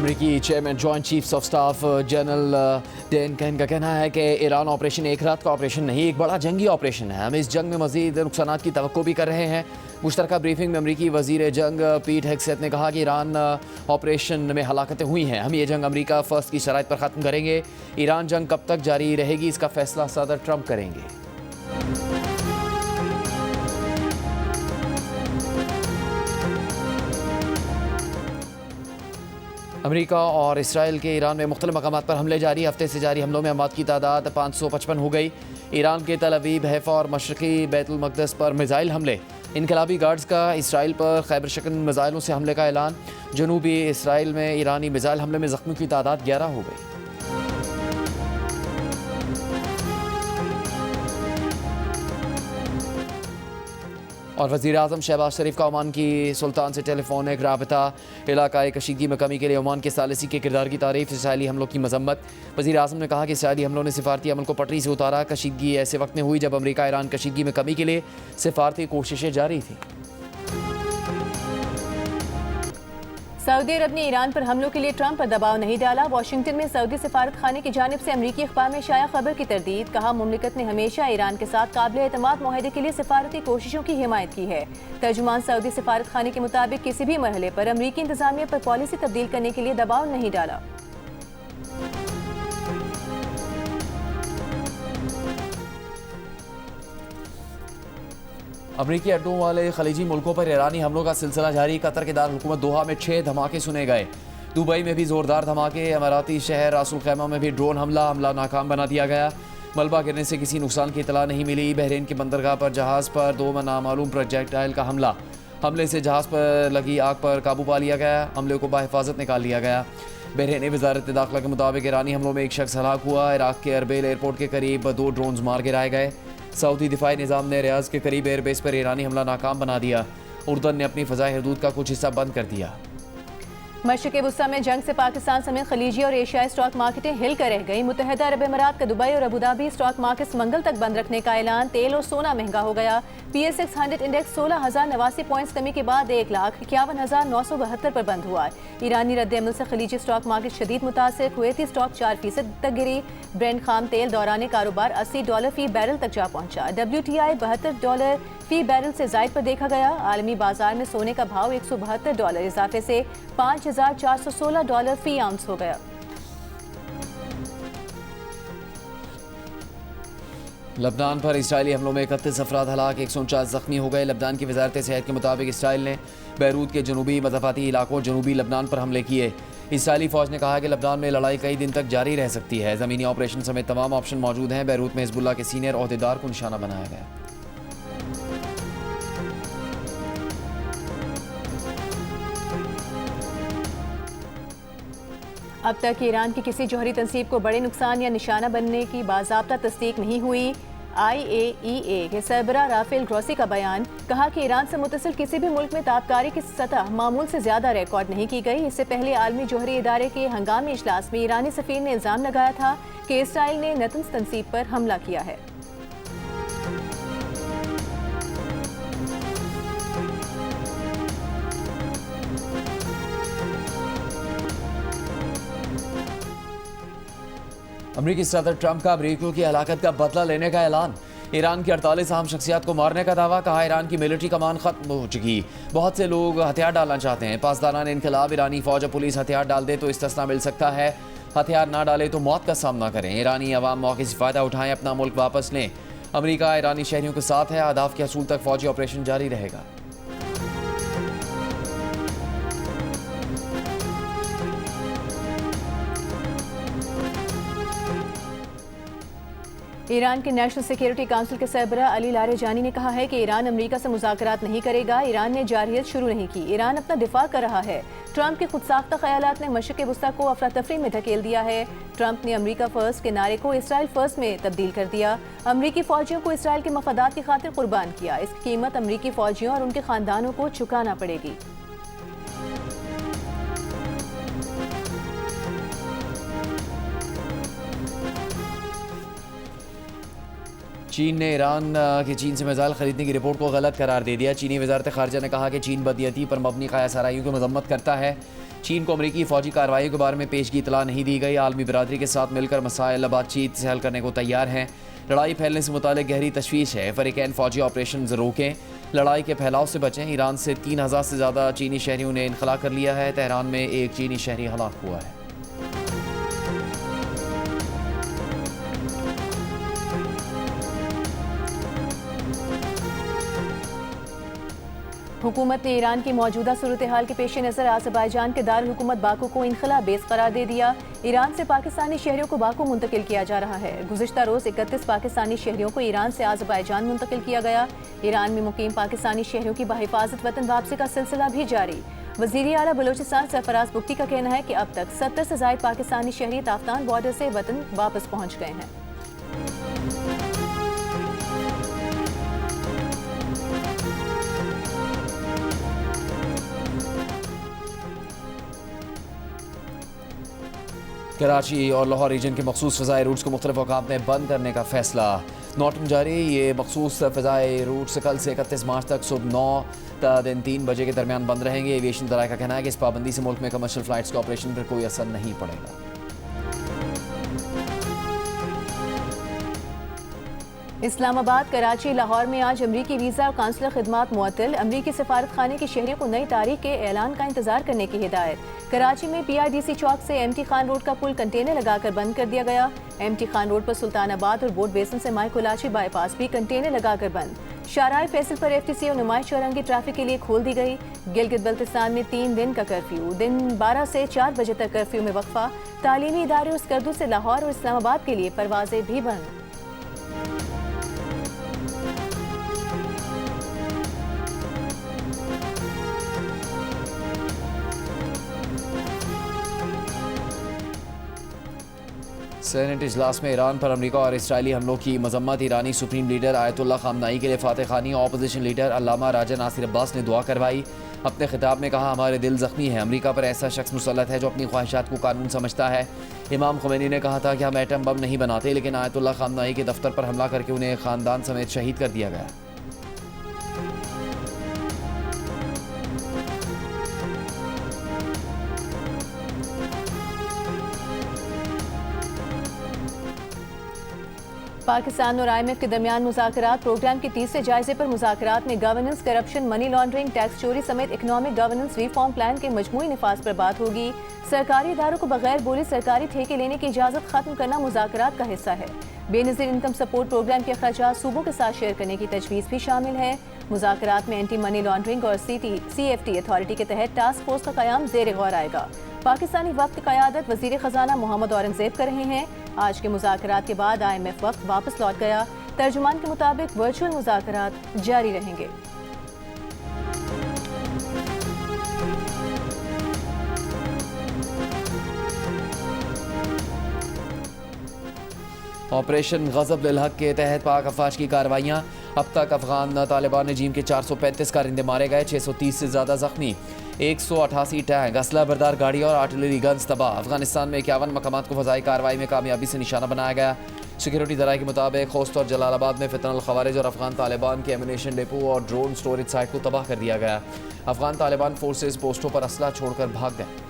अमरीकी chairman joint chiefs of staff general Dan Caine का कहना है कि ईरान ऑपरेशन एक रात का ऑपरेशन नहीं, एक बड़ा जंगी ऑपरेशन है। हम इस जंग में मजीद नुकसान की तवक्को भी कर रहे हैं। मुश्तरका ब्रीफिंग में अमरीकी वजीर जंग पीट हेग्सेथ ने कहा कि ईरान ऑपरेशन में हलाकतें हुई हैं। हम ये जंग अमरीका फर्स्ट की शराइत पर ख़त्म करेंगे। ईरान जंग कब तक जारी रहेगी, इसका फैसला सदर ट्रंप करेंगे। अमेरिका और इसराइल के ईरान में मुख्तलिफ मकामात पर हमले जारी। हफ्ते से जारी हमलों में अमवात की तादाद 555 हो गई। ईरान के तल अवीब, हैफा और मशरक़ी बैतुल मक़दस पर मिज़ाइल हमले। इनकलाबी गार्ड्स का इसराइल पर खैबर शिकन मिज़ाइलों से हमले का ऐलान। जनूबी इसराइल में ईरानी मिज़ाइल हमले में ज़ख्मी की तादाद 11 हो गई। और वज़ीर-ए-आज़म शहबाज शरीफ का ओमान की सुल्तान से टेलीफोनिक राबता। इलाकाई कशीदगी में कमी के लिए ओमान के सालिसी के किरदार की तारीफ। इसराइली हमलों की मजम्मत। वज़ीर-ए-आज़म ने कहा कि इसराइली हमलों ने सिफारती अमल को पटरी से उतारा। कशीदगी ऐसे वक्त में हुई जब अमरीका ईरान कशीदगी में कमी के लिए सिफारती कोशिशें जारी थी। सऊदी अरब ने ईरान पर हमलों के लिए ट्रंप पर दबाव नहीं डाला। वाशिंगटन में सऊदी सफारत खाने की जानिब से अमरीकी अखबार में शाया खबर की तरदीद। कहा, मुमलिकत ने हमेशा ईरान के साथ काबिल एतमाद मुआहदे के लिए सिफारती कोशिशों की हिमायत की है। तर्जुमान सऊदी सफारत खाने के मुताबिक किसी भी मरहले पर अमरीकी इंतजामिया पर पॉलिसी तब्दील करने के लिए दबाव नहीं डाला। अमरीकी अड्डों वाले खलीजी मुल्कों पर ईरानी हमलों का सिलसिला जारी। कतर के दार हुकूमत दोहा में 6 धमाके सुने गए। दुबई में भी जोरदार धमाके। अमाराती शहर रासुल खैमा में भी ड्रोन हमला नाकाम बना दिया गया। मलबा गिरने से किसी नुकसान की इतला नहीं मिली। बहरीन की बंदरगाह पर जहाज़ पर 2 नामालूम प्रोजेक्टाइल का हमला। हमले से जहाज़ पर लगी आग पर काबू पा लिया गया। हमले को बाहिफाजत निकाल लिया गया। बहरीनी वजारत दाखिला के मुताबिक ईरानी हमलों में एक शख्स हलाक हुआ। इराक के अरबेल एयरपोर्ट के करीब 2 ड्रोन मार गिराए गए। सऊदी दिफाई निज़ाम ने रियाज के करीब एयरबेस पर ईरानी हमला नाकाम बना दिया। उर्दन ने अपनी फ़ज़ाई हदूद का कुछ हिस्सा बंद कर दिया। मशरिक़ वुस्ता में जंग से पाकिस्तान समेत खलीजी और एशियाई स्टॉक मार्केटें हिल कर रह गई। मुत्तहिदा अरब अमीरात का दुबई और अबूधाबी स्टॉक मार्केट्स मंगल तक बंद रखने का ऐलान। तेल और सोना महंगा हो गया। PSX100 इंडेक्स 16,089 पॉइंट्स कमी के बाद 1,51,972 पर बंद हुआ। ईरानी रद्द-ए-अमल से खलीजी स्टॉक मार्केट शदीद मुतासिर। कुवैती स्टॉक 4% तक गिरी। ब्रेंट खाम तेल दौरान कारोबार $80 फी बैरल तक जा पहुंचा। WTI $72 फी बैरल से जायद पर देखा गया। आलमी बाजार में सोने का भाव $172 इजाफे से $5,416 फी आउंस हो गया। लबनान पर इसराइली हमलों में 31 अफराद हलाक, 149 जख्मी हो गए। लबनान की वजारत सेहत के मुताबिक इसराइल ने बैरूत के जनूबी मज़ाफ़ाती इलाकों जनूबी लबनान पर हमले किए। इसराइली फ़ौज ने कहा कि लबनान में लड़ाई कई दिन तक जारी रह सकती है। ज़मीनी ऑपरेशन समेत तमाम ऑप्शन मौजूद हैं। बैरूत में हिज़्बुल्लाह के सीनियर ओहदेदार को निशाना बनाया गया। अब तक ईरान की किसी जौहरी तंसीब को बड़े नुकसान या निशाना बनने की बाज़ाब्ता तस्दीक नहीं हुई। IAEA के सरबराह राफेल ग्रॉसी का बयान। कहा कि ईरान से मुतसिल किसी भी मुल्क में ताबकारी की सतह मामूल से ज़्यादा रिकॉर्ड नहीं की गई। इससे पहले आलमी जौहरी इदारे के हंगामी इजलास में ईरानी सफ़ीर ने इल्ज़ाम लगाया था कि इसराइल ने नतंज तंसीब पर हमला किया है। अमरीकी सदर ट्रंप का अमरीकियों की हलाकत का बदला लेने का ऐलान। ईरान की 48 अहम शख्सियात को मारने का दावा। कहा, ईरान की मिलिट्री कमान खत्म हो चुकी। बहुत से लोग हथियार डालना चाहते हैं। पासदारान इनकलाब ईरानी फौज और पुलिस हथियार डाल दे तो इस्तिस्ना मिल सकता है। हथियार ना डाले तो मौत का सामना करें। ईरानी अवाम मौके से फ़ायदा उठाएं, अपना मुल्क वापस लें। अमरीका ईरानी शहरियों के साथ है। अहदाफ के असूल तक फौजी ऑपरेशन जारी रहेगा। ईरान के नेशनल सिक्योरिटी काउंसिल के सरबराह अली लारेजानी ने कहा है कि ईरान अमेरिका से मुज़ाकरात नहीं करेगा। ईरान ने जारियत शुरू नहीं की। ईरान अपना दिफा कर रहा है। ट्रंप के खुदसाख्ता ख्यालात ने मशरिक़ वुस्ता को अफरा तफरी में धकेल दिया है। ट्रंप ने अमेरिका फर्स्ट के नारे को इसराइल फर्स्ट में तब्दील कर दिया। अमरीकी फौजियों को इसराइल के मफादात की खातिर कुर्बान किया। इसकी कीमत अमरीकी फौजियों और उनके खानदानों को चुकाना पड़ेगी। चीन ने ईरान की चीन से मिसाइल खरीदने की रिपोर्ट को गलत करार दे दिया। चीनी वजारत खारजा ने कहा कि चीन बदनीयती पर मबनी क़यासराइयों की मजम्मत करता है। चीन को अमरीकी फ़ौजी कार्रवाई के बारे में पेशगी इतला नहीं दी गई। आलमी बिरादरी के साथ मिलकर मसाइल बातचीत से हल करने को तैयार हैं। लड़ाई फैलने से मुतालिक गहरी तशवीश है। फ़रीक़ैन फ़ौजी ऑपरेशन रोकें, लड़ाई के फैलाव से बचें। ईरान से 3000 से ज़्यादा चीनी शहरियों ने इनखला कर लिया है। तेहरान में एक चीनी शहरी हलाक हुआ है। हुकूमत ने ईरान की मौजूदा सूरत हाल के पेश नज़र आज़रबाईजान के दारुल हुकूमत बाकू को इनखला बेस करार दे दिया। ईरान से पाकिस्तानी शहरियों को बाकू मुंतकिल किया जा रहा है। गुज़िश्ता रोज़ 31 पाकिस्तानी शहरियों को ईरान से आज़रबाईजान मुंतकिल किया गया। ईरान में मुकीम पाकिस्तानी शहरियों की बाहिफाजत वतन वापसी का सिलसिला भी जारी। वज़ीर आला बलोचिस्तान सरफराज बुख्ती का कहना है कि अब तक 70 से ज़ायद पाकिस्तानी शहरी ताफ्तान बॉर्डर से वतन वापस पहुँच गए हैं। कराची और लाहौर रीजन के मखसूस फ़ज़ाई रूट्स को मुख्तलिफ औक़ात में बंद करने का फैसला। नोटिस जारी। ये मखसूस फ़ज़ाई रूट्स कल से 31 मार्च तक सुबह 9 ता दिन 3 बजे के दरमियान बंद रहेंगे। एविएशन दराए का कहना है कि इस पाबंदी से मुल्क में कमर्शियल फ़्लाइट्स के ऑपरेशन पर कोई असर नहीं पड़ेगा। इस्लामाबाद, कराची, लाहौर में आज अमरीकी वीज़ा और काउंसलर खिदमात मुअत्तल। अमरीकी सफारत खाने के शहरियों को नई तारीख के ऐलान का इंतजार करने की हिदायत। कराची में PIDC चौक से MT खान रोड का पुल कंटेनर लगाकर बंद कर दिया गया। MT खान रोड पर सुल्तानाबाद और बोट बेसन से माई कोलाची बाईपास भी कंटेनर लगाकर बंद। शाहराह फैसल पर FTC और नुमाइश चौरंगी ट्रैफिक के लिए खोल दी गई। गिलगित बल्तिस्तान में 3 दिन का कर्फ्यू, दिन 12 से 4 बजे तक कर्फ्यू में वक्फा। तालीमी इदारे और स्कर्दू से लाहौर और इस्लामाबाद के लिए परवाजें भी बंद। सेनेट इजलास में ईरान पर अमेरिका और इसराइली हमलों की मजम्मत। ईरानी सुप्रीम लीडर आयतुल्लाह खामनाई के लिए फातह खानी। ऑपोजिशन लीडर अल्लामा राजा नासिर अब्बास ने दुआ करवाई। अपने खिताब में कहा, हमारे दिल ज़ख्मी है। अमेरिका पर ऐसा शख्स मुसल्लत है जो अपनी ख्वाहिशात को कानून समझता है। इमाम खुमैनी ने कहा था कि हम एटम बम नहीं बनाते, लेकिन आयतुल्लाह खामनाई के दफ्तर पर हमला करके उन्हें ख़ानदान समेत शहीद कर दिया गया। पाकिस्तान और IMF के दरमियान मुज़ाकरात। प्रोग्राम के तीसरे जायजे पर मुज़ाकरात में governance, corruption, money laundering, tax चोरी समेत इकनॉमिक गवर्नेंस रिफॉर्म प्लान के मजमूई निफाज पर बात होगी। सरकारी इदारों को बगैर बोली सरकारी ठेके लेने की इजाज़त खत्म करना मुज़ाकरात का हिस्सा है। बेनज़ीर इनकम सपोर्ट प्रोग्राम के अखराजात सूबों के साथ शेयर करने की तजवीज़ भी शामिल है। मुज़ाकरात में एंटी मनी लॉन्ड्रिंग और CFT अथॉरिटी के तहत टास्क फोर्स का क़याम ज़ेर गौर आएगा। पाकिस्तानी वक्त की क़यादत वज़ीर ख़जाना मोहम्मद औरंगज़ेब कर रहे हैं। आज के मुज़ाकरात के बाद IMF वक्त वापस लौट गया। तर्जुमान के मुताबिक वर्चुअल मुज़ाकरात जारी रहेंगे। ऑपरेशन गज़ब लिल हक के तहत पाक अफवाज की कार्रवाइयाँ। अब तक अफगान तालिबान रजीम के 435 कारिंदे मारे गए, 630 से ज़्यादा जख्मी, 188 टैंक, असला बरदार गाड़ी और आर्टिलरी गन्स तबाह। अफगानिस्तान में 51 मकामात को फ़ज़ाई कार्रवाई में कामयाबी से निशाना बनाया गया। सिक्योरिटी दराए के मुताबिक खोस्त और जलालाबाद में फितनल खवारिज और अफगान तालिबान के एमुनेशन डिपो और ड्रोन स्टोरेज साइट को तबाह कर दिया गया। अफगान तालिबान फोर्सेज पोस्टों पर असला छोड़कर भाग गए।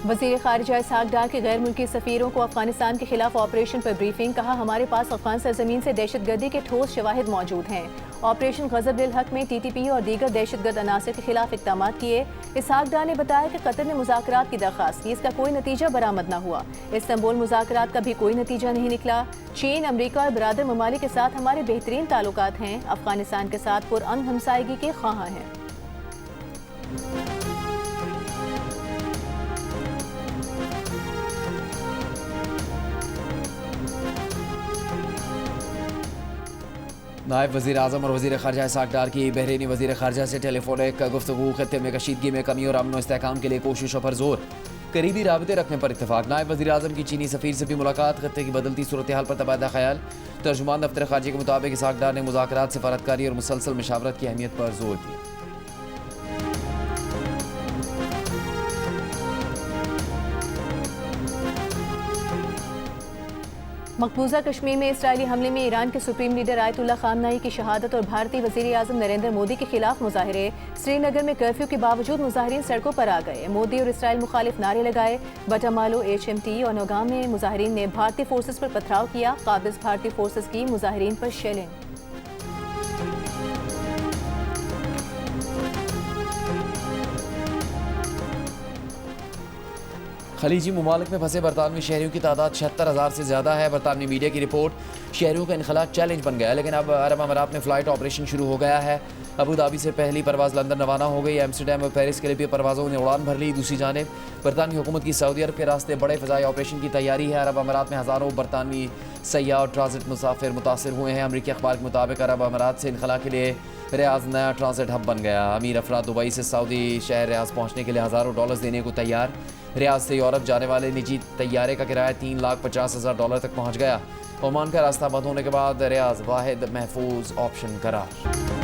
वज़ीर ख़ारिजा इसहाक डार के गैर मुल्की सफ़ीरों को अफगानिस्तान के खिलाफ ऑपरेशन पर ब्रीफिंग। कहा, हमारे पास अफगान सरजमीन से दहशतगर्दी के ठोस शवाहिद मौजूद हैं। ऑपरेशन गज़ब लिल हक में TTP और दीगर दहशतगर्द अनासर के खिलाफ इक़दामात किए। इसहाक डार ने बताया कि कतर ने मुज़ाकरात की दरख्वास्त की, इसका कोई नतीजा बरामद न हुआ। इस्तांबुल मुज़ाकरात का भी कोई नतीजा नहीं निकला। चीन, अमरीका और बरादर ममालिक के साथ हमारे बेहतरीन ताल्लुकात हैं। अफगानिस्तान के साथ पुरअमन हमसायगी के ख्वाह हैं। नायब वज़ीर आज़म और वज़ीर ख़ारजा इसहाक डार की बहरीनी वज़ीर ख़ारजा से टेलीफोनिक गुफ्तगू। खत्ते में कशीदगी में कमी और अमन व इस्तेहकाम के लिए कोशिशों पर जोर। करीबी राबते रखने पर इतफाक। नायब वज़ीर आज़म की चीनी सफ़ीर से भी मुलाकात। खत्ते की बदलती सूरत हाल पर तबादला ख्याल। तर्जुमान दफ्तर खारजिया के मुताबिक इसहाक डार ने मुज़ाकरात, सफारतकारी और मुसलसल मशावरत की अहमियत पर जोर दिया। मकबूजा कश्मीर में इसराइली हमले में ईरान के सुप्रीम लीडर आयतुल्ला खामनाई की शहादत और भारतीय वज़ीर आज़म नरेंद्र मोदी के खिलाफ मुजाहरे। श्रीनगर में कर्फ्यू के बावजूद मुजाहरीन सड़कों पर आ गए। मोदी और इसराइल मुखालिफ नारे लगाए। बटामालो, HMT और नौगाम में मुजाहरीन ने भारतीय फोर्सेस पर पथराव किया। काबिज भारतीय फोर्सेस की मुजाहरीन पर शेलिंग। खलीजी ममालिक में फंसे बरतानवी शहरियों की तादाद 76,000 से ज़्यादा है। बरतानवी मीडिया की रिपोर्ट, शहरियों का इनखला चैलेंज बन गया, लेकिन अब अरब अमारात में फ़्लाइट ऑपरेशन शुरू हो गया है। अबू धाबी से पहली परवाज़ लंदन रवाना हो गई। एम्स्टरडैम और पेरिस के लिए भी परवाज़ों ने उड़ान भर ली। दूसरी जानिब बरतानवी हुकूमत की सऊदी अरब के रास्ते बड़े फ़ज़ाई ऑपरेशन की तैयारी है। अरब अमारात में हज़ारों बरतानवी सयाह और ट्रांजिट मुसाफिर मुतासर हुए हैं। अमरीकी अखबार के मुताबिक अरब अमारात से इनखला के लिए रियाज नया ट्रांजिट हब बन गया। अमीर अफराद दुबई से सऊदी शहर रियाज पहुँचने के लिए हज़ारों डॉलर्स देने को तैयार। रियाज से यूरोप जाने वाले निजी तैयारे का किराया $3,50,000 तक पहुँच गया। ओमान का रास्ता बंद होने के बाद रियाज वाहिद महफूज ऑप्शन करार।